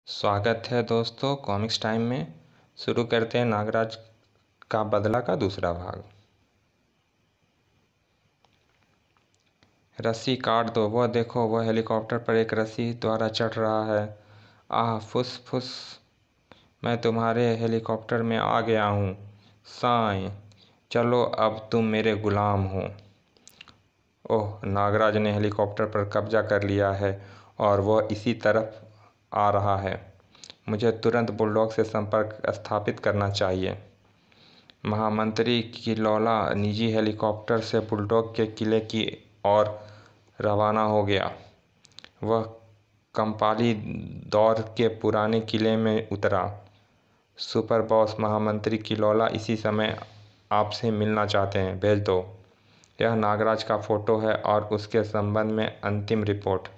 स्वागत है दोस्तों कॉमिक्स टाइम में। शुरू करते हैं नागराज का बदला का दूसरा भाग। रस्सी काट दो, वह देखो, वह हेलीकॉप्टर पर एक रस्सी द्वारा चढ़ रहा है। आह फुस फुस, मैं तुम्हारे हेलीकॉप्टर में आ गया हूँ साईं, चलो अब तुम मेरे गुलाम हो। ओह, नागराज ने हेलीकॉप्टर पर कब्जा कर लिया है और वह इसी तरफ आ रहा है। मुझे तुरंत बुलडॉग से संपर्क स्थापित करना चाहिए। महामंत्री किलौला निजी हेलीकॉप्टर से बुलडॉग के किले की ओर रवाना हो गया। वह कंपाली दौर के पुराने किले में उतरा। सुपर बॉस महामंत्री किलौला इसी समय आपसे मिलना चाहते हैं, भेज दो। यह नागराज का फोटो है और उसके संबंध में अंतिम रिपोर्ट।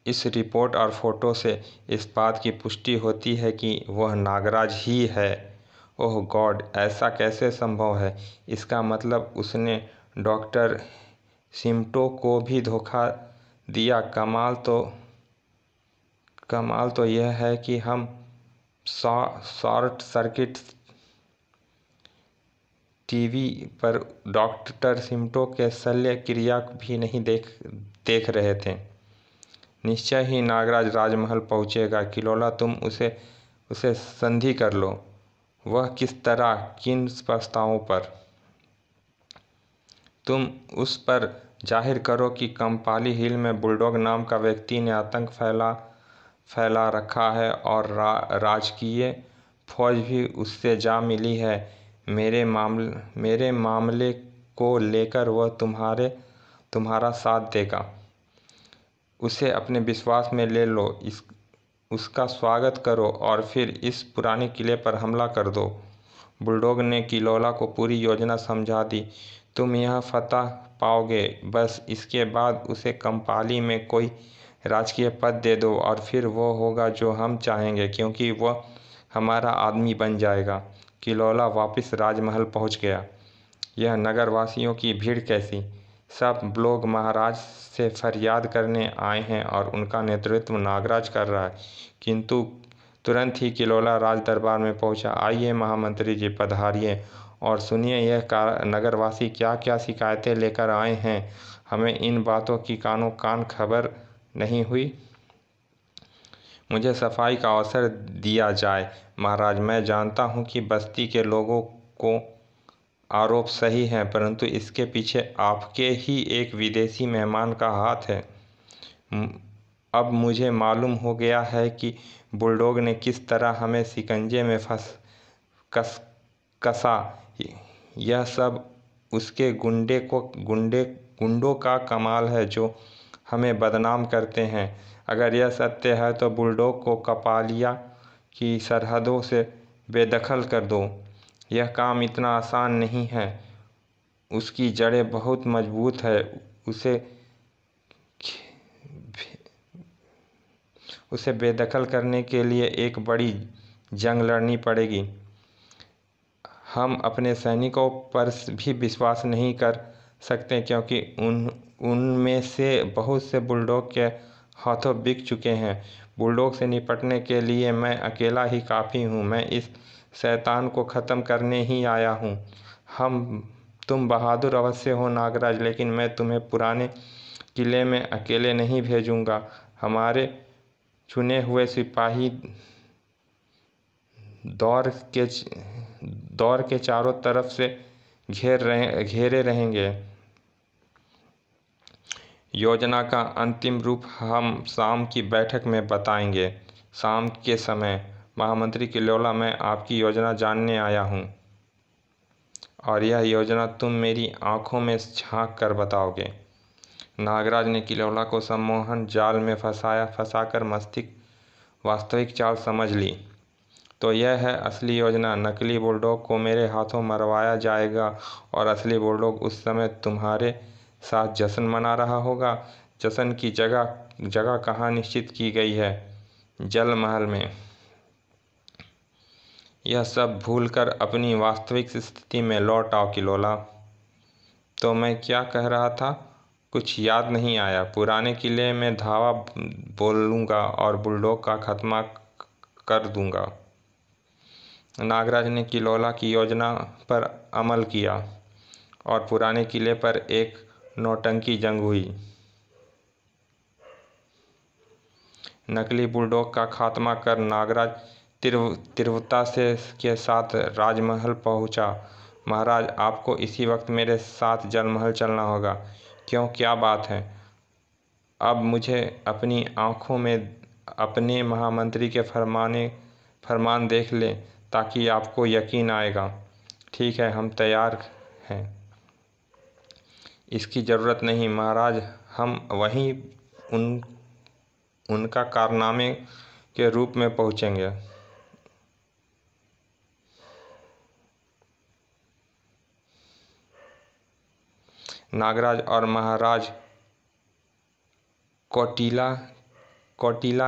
इस रिपोर्ट और फोटो से इस बात की पुष्टि होती है कि वह नागराज ही है। ओह गॉड, ऐसा कैसे संभव है? इसका मतलब उसने डॉक्टर शिमटो को भी धोखा दिया। कमाल तो यह है कि हम शॉर्ट सर्किट टीवी पर डॉक्टर शिमटो के शल्य क्रिया भी नहीं देख रहे थे। निश्चय ही नागराज राजमहल पहुंचेगा। किलौला, तुम उसे संधि कर लो। वह किस तरह, किन प्रस्तावों पर? तुम उस पर जाहिर करो कि कंपाली हिल में बुलडॉग नाम का व्यक्ति ने आतंक फैला रखा है और राजकीय फौज भी उससे जा मिली है। मेरे मामले को लेकर वह तुम्हारा साथ देगा। उसे अपने विश्वास में ले लो, उसका स्वागत करो और फिर इस पुराने किले पर हमला कर दो। बुलडॉग ने किलौला को पूरी योजना समझा दी। तुम यह फतह पाओगे, बस इसके बाद उसे कंपाली में कोई राजकीय पद दे दो और फिर वो होगा जो हम चाहेंगे, क्योंकि वह हमारा आदमी बन जाएगा। किलौला वापस राजमहल पहुंच गया। यह नगरवासियों की भीड़ कैसी? सब लोग महाराज से फरियाद करने आए हैं और उनका नेतृत्व नागराज कर रहा है। किंतु तुरंत ही किलौला राज दरबार में पहुंचा। आइए महामंत्री जी, पधारिए और सुनिए यह नगरवासी क्या क्या शिकायतें लेकर आए हैं। हमें इन बातों की कानों कान खबर नहीं हुई। मुझे सफाई का अवसर दिया जाए महाराज। मैं जानता हूँ कि बस्ती के लोगों को आरोप सही है, परंतु इसके पीछे आपके ही एक विदेशी मेहमान का हाथ है। अब मुझे मालूम हो गया है कि बुलडॉग ने किस तरह हमें शिकंजे में कसा। यह सब उसके गुंडों का कमाल है जो हमें बदनाम करते हैं। अगर यह सत्य है तो बुलडॉग को कपालिया की सरहदों से बेदखल कर दो। यह काम इतना आसान नहीं है। उसकी जड़ें बहुत मजबूत है। उसे बेदखल करने के लिए एक बड़ी जंग लड़नी पड़ेगी। हम अपने सैनिकों पर भी विश्वास नहीं कर सकते, क्योंकि उनमें से बहुत से बुलडॉग के हाथों बिक चुके हैं। बुलडॉग से निपटने के लिए मैं अकेला ही काफ़ी हूँ। मैं इस शैतान को ख़त्म करने ही आया हूँ। तुम बहादुर अवश्य हो नागराज, लेकिन मैं तुम्हें पुराने किले में अकेले नहीं भेजूँगा। हमारे चुने हुए सिपाही दौर के चारों तरफ से घेरे रहेंगे। योजना का अंतिम रूप हम शाम की बैठक में बताएंगे। शाम के समय महामंत्री किलौला, मैं आपकी योजना जानने आया हूँ और यह योजना तुम मेरी आंखों में झांक कर बताओगे। नागराज ने किलौला को सम्मोहन जाल में फंसाकर वास्तविक चाल समझ ली। तो यह है असली योजना। नकली बुलडॉग को मेरे हाथों मरवाया जाएगा और असली बुलडॉग उस समय तुम्हारे साथ जश्न मना रहा होगा। जश्न की जगह कहाँ निश्चित की गई है? जल महल में। यह सब भूलकर अपनी वास्तविक स्थिति में लौट आओ किलौला। तो मैं क्या कह रहा था? कुछ याद नहीं आया। पुराने किले में धावा बोलूँगा और बुलडॉग का खात्मा कर दूँगा। नागराज ने किलोला की योजना पर अमल किया और पुराने किले पर एक नौटंकी जंग हुई। नकली बुलडॉग का खात्मा कर नागराज तीव्रता के साथ राजमहल पहुंचा। महाराज, आपको इसी वक्त मेरे साथ जलमहल चलना होगा। क्यों, क्या बात है? अब मुझे अपनी आँखों में अपने महामंत्री के फरमान देख लें ताकि आपको यकीन आएगा। ठीक है, हम तैयार हैं। इसकी ज़रूरत नहीं महाराज, हम वहीं उनका कारनामे के रूप में पहुँचेंगे। नागराज और महाराज कौटिला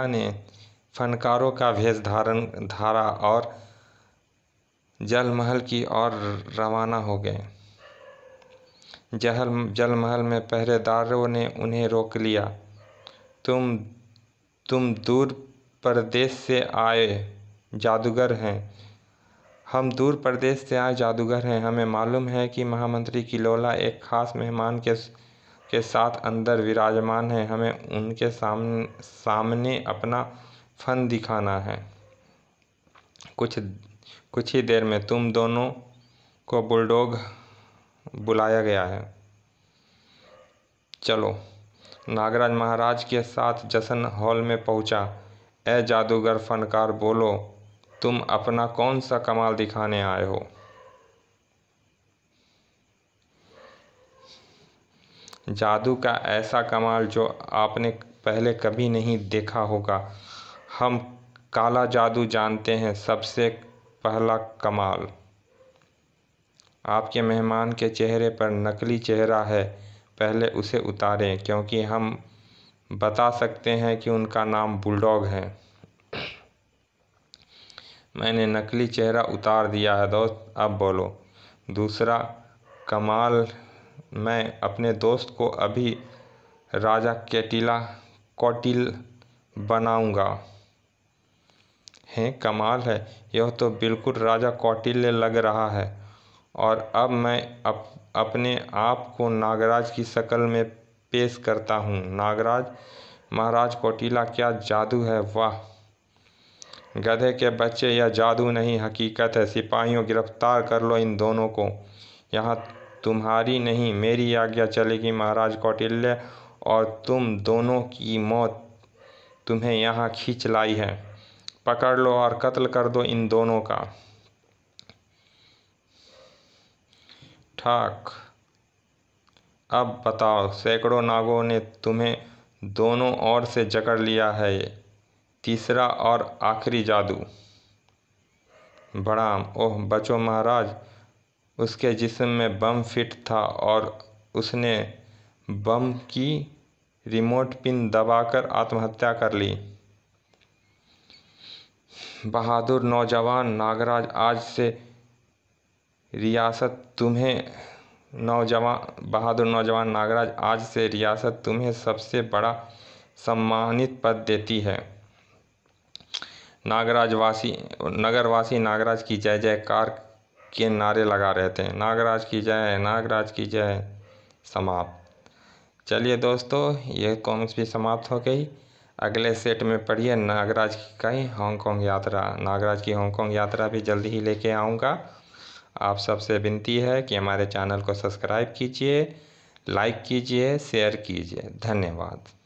ने फनकारों का भेष धारा और जलमहल की ओर रवाना हो गए। जलमहल में पहरेदारों ने उन्हें रोक लिया। तुम दूर प्रदेश से आए जादूगर हैं। हम दूर प्रदेश से आए जादूगर हैं। हमें मालूम है कि महामंत्री किलोला एक खास मेहमान के साथ अंदर विराजमान है। हमें उनके सामने अपना फन दिखाना है। कुछ ही देर में तुम दोनों को बुलडॉग बुलाया गया है। चलो। नागराज महाराज के साथ जश्न हॉल में पहुंचा। ए जादूगर फनकार, बोलो, तुम अपना कौन सा कमाल दिखाने आए हो? जादू का ऐसा कमाल जो आपने पहले कभी नहीं देखा होगा। हम काला जादू जानते हैं। सबसे पहला कमाल, आपके मेहमान के चेहरे पर नकली चेहरा है। पहले उसे उतारें, क्योंकि हम बता सकते हैं कि उनका नाम बुलडॉग है। मैंने नकली चेहरा उतार दिया है दोस्त, अब बोलो। दूसरा कमाल, मैं अपने दोस्त को अभी राजा कौटिल बनाऊंगा। है, कमाल है, यह तो बिल्कुल राजा कौटिल्य लग रहा है। और अब मैं अपने आप को नागराज की शक्ल में पेश करता हूँ। नागराज, महाराज कौटिला, क्या जादू है! वाह गधे के बच्चे, यह जादू नहीं, हकीकत है। सिपाहियों, गिरफ्तार कर लो इन दोनों को। यहाँ तुम्हारी नहीं, मेरी आज्ञा चलेगी महाराज कौटिल्य, और तुम दोनों की मौत तुम्हें यहाँ खींच लाई है। पकड़ लो और कत्ल कर दो इन दोनों का। ठाक। अब बताओ, सैकड़ों नागों ने तुम्हें दोनों ओर से जकड़ लिया है। तीसरा और आखिरी जादू। बड़ाम, ओह बचो महाराज, उसके जिस्म में बम फिट था और उसने बम की रिमोट पिन दबाकर आत्महत्या कर ली। बहादुर नौजवान नागराज, आज से रियासत तुम्हें सबसे बड़ा सम्मानित पद देती है। नगरवासी नागराज की जय जयकार के नारे लगा रहे थे। नागराज की जय, नागराज की जय। समाप्त। चलिए दोस्तों, ये कॉमिक्स भी समाप्त हो गई। अगले सेट में पढ़िए नागराज की हांगकांग यात्रा। नागराज की हांगकांग यात्रा भी जल्दी ही लेके आऊँगा। आप सबसे विनती है कि हमारे चैनल को सब्सक्राइब कीजिए, लाइक कीजिए, शेयर कीजिए। धन्यवाद।